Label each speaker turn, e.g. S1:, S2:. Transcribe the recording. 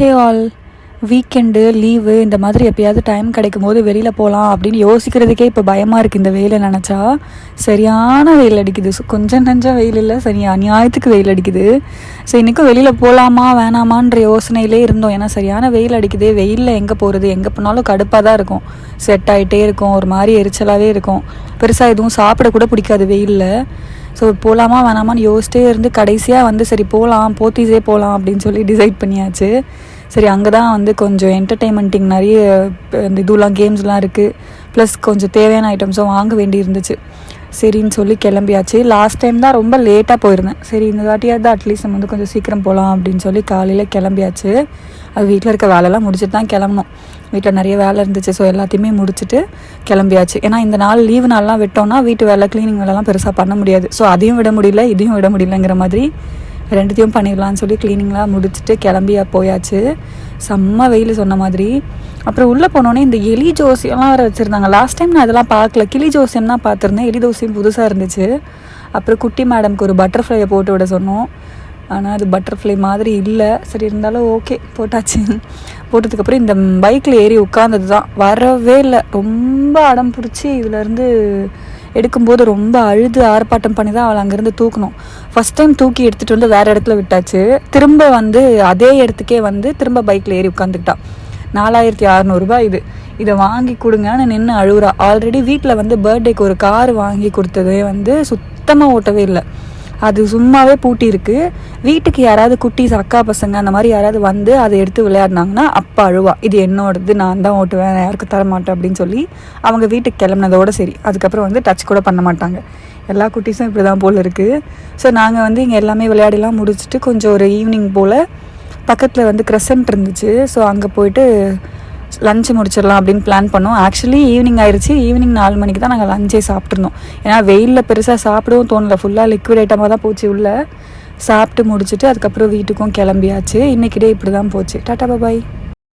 S1: Hey all, weekend leave இந்த மாதிரி எப்போயாவது டைம் கிடைக்கும் போது வெளியில் போகலாம் அப்படின்னு யோசிக்கிறதுக்கே இப்போ பயமாக இருக்குது. இந்த வெயிலை நினச்சா சரியான வெயில் அடிக்குது. கொஞ்சம் நஞ்சம் வெயில் இல்லை, சரி அநியாயத்துக்கு வெயில் அடிக்குது. ஸோ இன்றைக்கும் வெளியில் போகலாமா வேணாமான்ற யோசனையிலே இருந்தோம். ஏன்னா சரியான வெயில் அடிக்குது. வெயிலில் எங்கே போகிறது, எங்கே போனாலும் கடுப்பாக தான் இருக்கும். செட் ஆகிட்டே இருக்கும், ஒரு மாதிரி எரிச்சலாகவே இருக்கும். பெருசாக எதுவும் சாப்பிடக்கூட பிடிக்காது வெயிலில். ஸோ போகலாமா வேணாமான்னு யோசிச்சிட்டே இருந்து கடைசியாக வந்து சரி போகலாம், போத்தீஸே போகலாம் அப்படின்னு சொல்லி டிசைட் பண்ணியாச்சு. சரி அங்கே தான் கொஞ்சம் என்டர்டெயின்மெண்ட்டிங் நிறைய இந்த இதுலாம் கேம்ஸ்லாம் இருக்குது. ப்ளஸ் கொஞ்சம் தேவையான ஐட்டம்ஸும் வாங்க வேண்டி இருந்துச்சு. சரின்னு சொல்லி கிளம்பியாச்சு. லாஸ்ட் டைம் தான் ரொம்ப லேட்டாக போயிருந்தேன். சரி இந்த வாட்டியாவது அட்லீஸ்ட் நம்ம கொஞ்சம் சீக்கிரம் போகலாம் அப்படின்னு சொல்லி காலையில் கிளம்பியாச்சு. அது வீட்டில் இருக்க வேலையெல்லாம் முடிச்சுட்டு தான் கிளம்பணும். வீட்டில் நிறைய வேலை இருந்துச்சு. ஸோ எல்லாத்தையுமே முடிச்சுட்டு கிளம்பியாச்சு. ஏன்னா இந்த நாள் லீவு நாள்லாம் விட்டோம்னா வீட்டு வேலை க்ளீனிங் வேலைலாம் பெருசாக பண்ண முடியாது. ஸோ அதையும் விட முடியல, இதையும் விட முடியலங்கிற மாதிரி ரெண்டுத்தையும் பண்ணிடலான்னு சொல்லி க்ளீனிங்லாம் முடிச்சுட்டு கிளம்பி போயாச்சு. செம்ம வெயில் சொன்ன மாதிரி. அப்புறம் உள்ளே போனோடனே இந்த எலி ஜோசியம்லாம் வேறு வச்சுருந்தாங்க. லாஸ்ட் டைம் நான் அதெல்லாம் பார்க்கல, கிளி ஜோசியம் தான் பார்த்துருந்தேன். எலி ஜோசியம் புதுசாக இருந்துச்சு. அப்புறம் குட்டி மேடம்க்கு ஒரு பட்டர்ஃப்ளையை போட்டு விட சொன்னோம். ஆனால் அது பட்டர்ஃப்ளை மாதிரி இல்லை. சரி இருந்தாலும் ஓகே போட்டாச்சு. போட்டதுக்கப்புறம் இந்த பைக்கில் ஏறி உட்காந்தது தான் வரவே இல்லை. ரொம்ப அடம் பிடிச்சி இதிலேருந்து எடுக்கும்போது ரொம்ப அழுது ஆர்ப்பாட்டம் பண்ணி தான் அவளை அங்கேருந்து தூக்கணும். ஃபஸ்ட் டைம் தூக்கி எடுத்துகிட்டு வந்து வேறு இடத்துல விட்டாச்சு. திரும்ப அதே இடத்துக்கே திரும்ப பைக்கில் ஏறி உட்காந்துக்கிட்டா. 4600 இதை வாங்கி கொடுங்கன்னு நின்று அழுகுறா. ஆல்ரெடி வீட்டில் பர்த்டேக்கு ஒரு கார் வாங்கி கொடுத்ததே சுத்தமாக ஓட்டவே இல்லை. அது சும்மாவே பூட்டி இருக்கு. வீட்டுக்கு யாராவது குட்டீஸ் அக்கா பசங்க அந்த மாதிரி யாராவது அதை எடுத்து விளையாடினாங்கன்னா அப்பா அழுவா, இது என்னோடது, நான் தான் ஓட்டுவேன், யாருக்கும் தர மாட்டேன் அப்படின்னு சொல்லி அவங்க வீட்டுக்கு கிளம்புனதோட சரி. அதுக்கப்புறம் டச் கூட பண்ண மாட்டாங்க. எல்லா குட்டீஸும் இப்படி தான் போல் இருக்குது. ஸோ நாங்கள் இங்கே எல்லாமே விளையாடிலாம் முடிச்சுட்டு கொஞ்சம் ஒரு ஈவினிங் போல் பக்கத்தில் கிரெசன்ட் இருந்துச்சு. ஸோ அங்கே போயிட்டு லஞ்சு முடிச்சிடலாம் அப்படின்னு பிளான் பண்ணோம். ஆக்சுவலி ஈவினிங் ஆயிடுச்சு. ஈவினிங் 4 மணிக்கு தான் நாங்கள் லஞ்சே சாப்பிட்ருந்தோம். ஏன்னா வெயிலில் பெருசாக சாப்பிடவும் தோணலை. ஃபுல்லாக லிக்விட் ஐட்டமாக தான் போச்சு. உள்ளே சாப்பிட்டு முடிச்சுட்டு அதுக்கப்புறம் வீட்டுக்கும் கிளம்பியாச்சு. இன்றைக்கி டே இப்படி தான் போச்சு. டாட்டா பாய்.